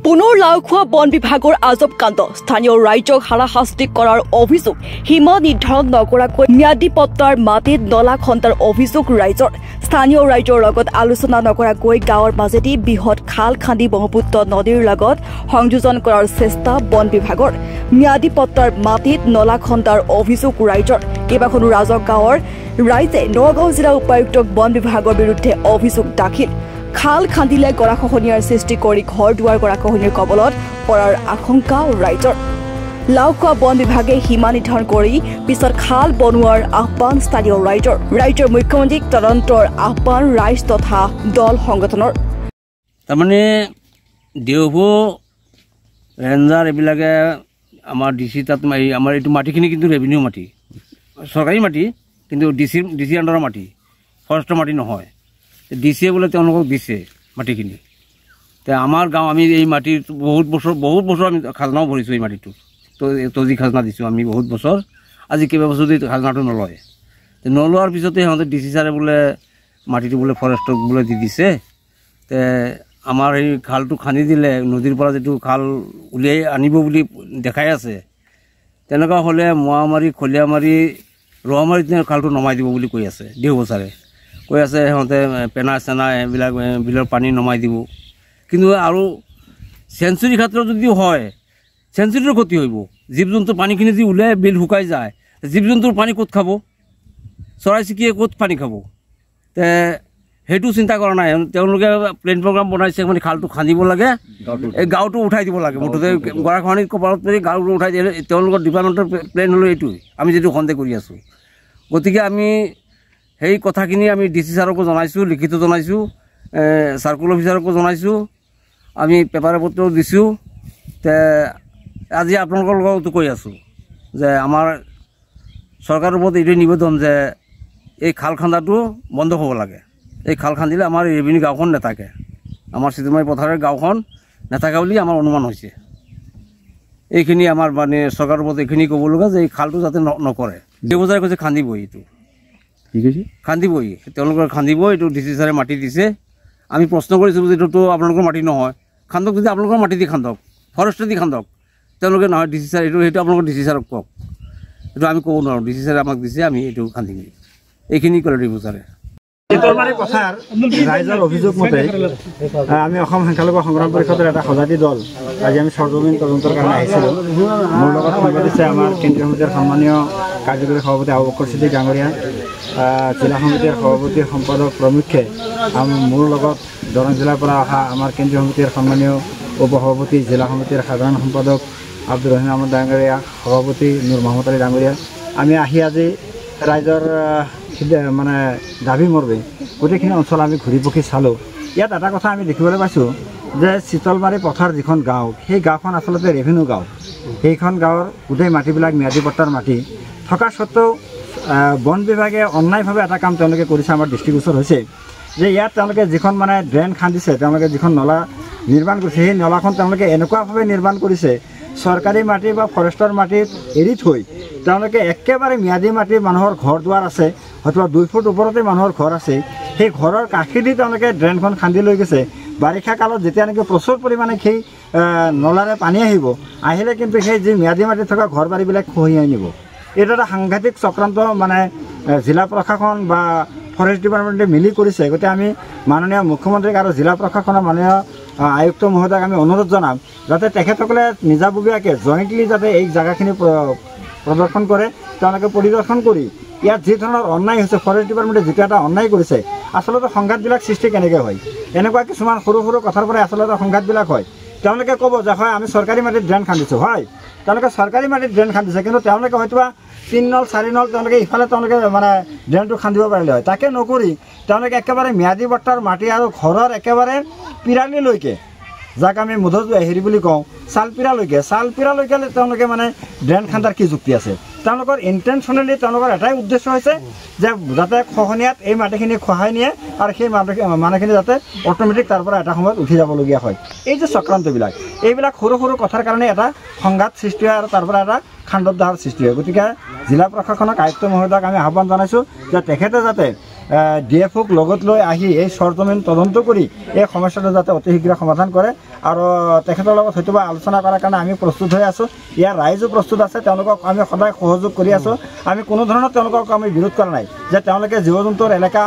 পুনৰ লাওখোৱা বন বিভাগৰ আজব কাণ্ড স্থানীয় ৰাইজক হাৰাশাস্তি কৰাৰ অভিযোগ সীমা নিৰ্ধাৰণ নকৰাকৈ ম্যাদী পট্টাৰ মাটিত নলা খন্দাৰ অভিযোগ ৰাইজৰ স্থানীয় ৰাইজৰ লগত আলোচনা নকৰাকৈ গাঁৱৰ মাজেদি বৃহৎ খাল খান্দি ব্ৰহ্মপুত্ৰ নদীৰ লগত সংযোজন কৰাৰ চেষ্টা বন বিভাগৰ ম্যাদী পট্টাৰ মাটিত নলা খন্দাৰ অভিযোগ ৰাইজৰ কেইবাখনো ৰাজহ গাঁৱৰ ৰাইজে নগাঁও জিলা উপায়ুক্তক বন বিভাগৰ বিৰুদ্ধে অভিযোগ দাখিল খাল খান্দিলে গৰাখহনীয়াৰ সৃষ্টি কৰি ঘৰ দুৱাৰ গৰাখহনীয়াৰ কবলত পৰাৰ আশংকা ৰাইজৰ লাওখোৱা বন বিভাগে সীমা নিৰ্ধাৰণ কৰি পিছত খাল বনোৱাৰ আহ্বান স্থানীয় ৰাইজৰ মুখ্যমন্ত্ৰীক তদন্তৰ আহ্বান ৰাইজ তথা দল সংগঠনৰ তাৰমানে দেওভো ৰেঞ্জাৰ এইবিলাকে আমাৰ ডিচি তাত আমাৰ এইটো মাটিখিনি কিন্তু ৰেভিনিউ মাটি চৰকাৰী মাটি কিন্তু ডিচি আণ্ডাৰৰ মাটি ফৰেষ্টৰ মাটি নহয় ডিচিয়ে বোলে তেওঁলোকক দিছে মাটিখিনি তে আমাৰ গাঁও আমি এই মাটিৰ বহুত বছৰ আমি খাজনাও ভৰিছোঁ এই মাটিটো তজি খাজনা দিছোঁ আমি বহুত বছৰ আজি কেইবাবছৰ যদি খাজনাটো নলয় নলোৱাৰ পিছতে সিহঁতে ডিচি ছাৰে বোলে মাটিটো বোলে ফৰেষ্টক বোলে দি দিছে তে আমাৰ এই খালটো খান্দি দিলে নদীৰ পৰা যিটো খাল উলিয়াই আনিব বুলি দেখাই আছে তেনেকুৱা হ'লে মোৱামাৰি খলিয়ামাৰি ৰহামাৰিত খালটো নমাই দিব বুলি কৈ আছে দেওভো ছাৰে কৈ আছে সিহঁতে পেনা চেনা এইবিলাক বিলৰ পানী নমাই দিব কিন্তু আৰু চেঞ্চুৰী ক্ষেত্ৰত যদি হয় চেঞ্চুৰীৰ ক্ষতি হ'ব জীৱ জন্তুৰ পানীখিনি যদি ওলাই বিল শুকাই যায় জীৱ জন্তুৰ পানী ক'ত খাব চৰাই চিকিয়ে ক'ত পানী খাব তে সেইটো চিন্তা কৰা নাই তেওঁলোকে প্লেন প্ৰগ্ৰাম বনাইছে মানে খালটো খান্দিব লাগে এই গাঁৱটো উঠাই দিব লাগে মুঠতে গৰাখহনীৰ কপালত পৰি গাঁৱটো উঠাই দিয়ে তেওঁলোকৰ ডিপাৰ্টমেণ্টৰ প্লেন হ'লেও এইটোৱে আমি যিটো সন্দেহ কৰি আছোঁ গতিকে আমি সেই কথাখিনি আমি ডিচি ছাৰকো জনাইছোঁ লিখিত জনাইছোঁ চাৰ্কুল অফিচাৰকো জনাইছোঁ আমি পেপাৰে পত্ৰও দিছোঁ তে আজি আপোনালোকৰ লগতো কৈ আছোঁ যে আমাৰ চৰকাৰৰ ওপৰত এইটোৱে নিবেদন যে এই খাল খান্দাটো বন্ধ হ'ব লাগে এই খাল খান্দিলে আমাৰ ৰেভিনিউ গাঁওখন নাথাকে আমাৰ চিতুমাৰী পথাৰৰ গাঁওখন নাথাকে বুলি আমাৰ অনুমান হৈছে এইখিনি আমাৰ মানে চৰকাৰৰ ওপৰত এইখিনি ক'ব লগা যে এই খালটো যাতে নকৰে দেওবজাৰে কৈছে খান্দিবই এইটো কি কৈছে খান্দিবই তেওঁলোকৰ খান্দিবই এইটো ডিচি ছাৰে মাটি দিছে আমি প্ৰশ্ন কৰিছিলোঁ যে এইটোতো আপোনালোকৰ মাটি নহয় খান্দক যদি আপোনালোকৰ মাটি দি খান্দক ফৰেষ্টে দি খান্দক তেওঁলোকে নহয় ডিচি ছাৰ সেইটো আপোনালোকৰ ডিচি ছাৰক কওক এইটো আমি ক'ব নোৱাৰোঁ ডিচি ছাৰে আমাক দিছে আমি এইটো খান্দিম এইখিনি ক'লে দেওভো ছাৰে চিতলমাৰী পথাৰ ৰাইজৰ অভিযোগ মতে আমি অসম সংখ্যালঘু সংগ্ৰাম পৰিষদৰ এটা সজাতি দল আজি আমি সৰ্বজনীন তদন্তৰ কাৰণে আহিছিলোঁ মোৰ লগত সংবাদ দিছে আমাৰ কেন্দ্ৰীয় সমিতিৰ সন্মানীয় কাৰ্যকৰী সভাপতি আবু বকৰ ছিদ্দিক ডাঙৰীয়া জিলা সমিতিৰ সভাপতি সম্পাদক প্ৰমুখ্যে মোৰ লগত দৰং জিলাৰ পৰা অহা আমাৰ কেন্দ্ৰীয় সমিতিৰ সন্মানীয় উপসভাপতি জিলা সমিতিৰ সাধাৰণ সম্পাদক আব্দুৰ ৰহিম আহমদ ডাঙৰীয়া সভাপতি নুৰ মহম্মদ আলী ডাঙৰীয়া আমি আহি আজি ৰাইজৰ মানে দাবী মৰ্মে গোটেইখিনি অঞ্চল আমি ঘূৰি পকি চালোঁ ইয়াত এটা কথা আমি দেখিবলৈ পাইছোঁ যে চিতলমাৰী পথাৰ যিখন গাঁও সেই গাঁওখন আচলতে ৰেভিনিউ গাঁও সেইখন গাঁৱৰ গোটেই মাটিবিলাক ম্যাদী পট্টাৰ মাটি থকা স্বত্বেও বন বিভাগে অন্যায়ভাৱে এটা কাম তেওঁলোকে কৰিছে আমাৰ দৃষ্টিগোচৰ হৈছে যে ইয়াত তেওঁলোকে যিখন মানে ড্ৰেইন খান্দিছে তেওঁলোকে যিখন নলা নিৰ্মাণ কৰিছে সেই নলাখন তেওঁলোকে এনেকুৱাভাৱে নিৰ্মাণ কৰিছে চৰকাৰী মাটি বা ফৰেষ্টৰ মাটিত এৰি থৈ তেওঁলোকে একেবাৰে ম্যাদী মাটিৰ মানুহৰ ঘৰ দুৱাৰ আছে হয়তো 2 ফুট ওপৰতে মানুহৰ ঘৰ আছে সেই ঘৰৰ কাষেদি তেওঁলোকে ড্ৰেইনখন খান্দি লৈ গৈছে বাৰিষা কালত যেতিয়া নেকি প্ৰচুৰ পৰিমাণে সেই নলাৰে পানী আহিলে কিন্তু সেই যি ম্যাদী মাটিত থকা ঘৰ বাৰীবিলাক খহিয়াই নিব এইটো এটা সাংঘাতিক চক্ৰান্ত মানে জিলা প্ৰশাসন বা ফৰেষ্ট ডিপাৰ্টমেণ্টে মিলি কৰিছে গতিকে আমি মাননীয় মুখ্যমন্ত্ৰীক আৰু জিলা প্ৰশাসনৰ মাননীয় আয়ুক্ত মহোদয়ক আমি অনুৰোধ জনাম যাতে তেখেতসকলে নিজাববীয়াকৈ জইণ্টলি যাতে এই জেগাখিনি প্ৰদৰ্শন কৰে তেওঁলোকে পৰিদৰ্শন কৰি ইয়াত যি ধৰণৰ অন্যায় হৈছে ফৰেষ্ট ডিপাৰ্টমেণ্টে যিটো এটা অন্যায় কৰিছে আচলতে সংঘাতবিলাক সৃষ্টি কেনেকৈ হয় এনেকুৱা কিছুমান সৰু সৰু কথাৰ পৰাই আচলতে সংঘাতবিলাক হয় তেওঁলোকে ক'ব যে হয় আমি চৰকাৰী মাটিত ড্ৰেইন খান্দিছোঁ হয় তেওঁলোকে চৰকাৰী মাটিত ড্ৰেইন খান্দিছে কিন্তু তেওঁলোকে হয়তো 3 নল 4 নল তেওঁলোকে ইফালে তেওঁলোকে মানে ড্ৰেইনটো খান্দিব পাৰিলে হয় তাকে নকৰি তেওঁলোকে একেবাৰে ম্যাদী পট্টাৰ মাটি আৰু ঘৰৰ একেবাৰে পিৰালিলৈকে যাক আমি হেৰি বুলি কওঁ চালপিৰালৈকে তেওঁলোকে মানে ড্ৰেইন খান্দাৰ কি যুক্তি আছে তেওঁলোকৰ ইণ্টেনশ্যনেলি তেওঁলোকৰ এটাই উদ্দেশ্য হৈছে যে যাতে খহনীয়াত এই মাটিখিনি খহাই নিয়ে আৰু সেই মানুহখিনি যাতে অট'মেটিক তাৰ পৰা এটা সময়ত উঠি যাবলগীয়া হয় এই যে চক্ৰান্তবিলাক এইবিলাক সৰু সৰু কথাৰ কাৰণে এটা সংঘাত সৃষ্টি হয় আৰু তাৰ পৰা এটা খাণ্ডৱ দাহৰ সৃষ্টি হয় গতিকে জিলা প্ৰশাসনক আয়ুক্ত মহোদয়ক আমি আহ্বান জনাইছোঁ যে তেখেতে যাতে DFOক লগত লৈ আহি এই চৰজমিন তদন্ত কৰি এই সমস্যাটো যাতে অতি শীঘ্ৰে সমাধান কৰে আৰু তেখেতৰ লগত হয়তো আলোচনা কৰাৰ কাৰণে আমি প্ৰস্তুত হৈ আছোঁ ইয়াৰ ৰাইজো প্ৰস্তুত আছে তেওঁলোকক আমি সদায় সহযোগ কৰি আছোঁ আমি কোনো ধৰণৰ তেওঁলোকক আমি বিৰোধ কৰা নাই যে তেওঁলোকে জীৱ জন্তুৰ এলেকা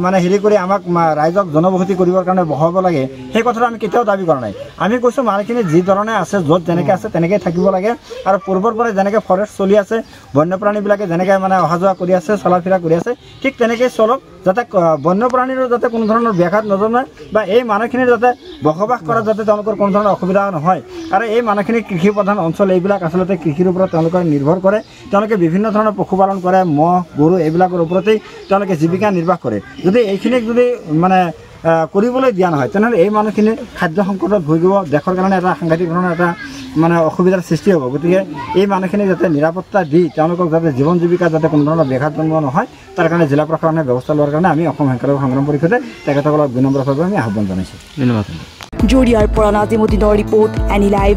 মানে হেৰি কৰি আমাক ৰাইজক জনবসতি কৰিবৰ কাৰণে বহাব লাগে সেই কথাটো আমি কেতিয়াও দাবী কৰা নাই আমি কৈছোঁ মানুহখিনি যি ধৰণে আছে য'ত যেনেকৈ আছে তেনেকৈ থাকিব লাগে আৰু পূৰ্বৰ পৰাই যেনেকৈ ফৰেষ্ট চলি আছে বন্যপ্ৰাণীবিলাকে যেনেকৈ মানে অহা যোৱা কৰি আছে চলা ফিৰা কৰি আছে ঠিক তেনেকৈ চলক যাতে বন্যপ্ৰাণীৰো যাতে কোনো ধৰণৰ ব্যাঘাত নজন্মায় বা এই মানুহখিনিৰ যাতে বসবাস কৰাত যাতে তেওঁলোকৰ কোনো ধৰণৰ অসুবিধা নহয় আৰু এই মানুহখিনি কৃষি প্ৰধান অঞ্চল এইবিলাক আচলতে কৃষিৰ ওপৰত তেওঁলোকে নিৰ্ভৰ কৰে তেওঁলোকে বিভিন্ন ধৰণৰ পশুপালন কৰে মহ গৰু এইবিলাকৰ ওপৰতেই তেওঁলোকে জীৱিকা নিৰ্বাহ কৰে যদি এইখিনিক যদি মানে কৰিবলৈ দিয়া নহয় তেনেহ'লে এই মানুহখিনি খাদ্য সংকটত ভুগিব দেশৰ কাৰণে এটা সাংঘাতিক ধৰণৰ এটা মানে অসুবিধাৰ সৃষ্টি হ'ব গতিকে এই মানুহখিনি যাতে নিৰাপত্তা দি তেওঁলোকক যাতে জীৱন জীৱিকা যাতে কোনো ধৰণৰ ব্যাঘাত জন্মোৱা নহয় তাৰ কাৰণে জিলা প্ৰশাসনে ব্যৱস্থা লোৱাৰ কাৰণে আমি অসম সংখ্যালঘু সংগ্ৰাম পৰিষদে তেখেতসকলক বিনম্ৰভাৱে আমি আহ্বান জনাইছোঁ জুৰিয়াৰ পৰা নাজিমুদ্দিনৰ ৰিপৰ্ট এনি লাইভ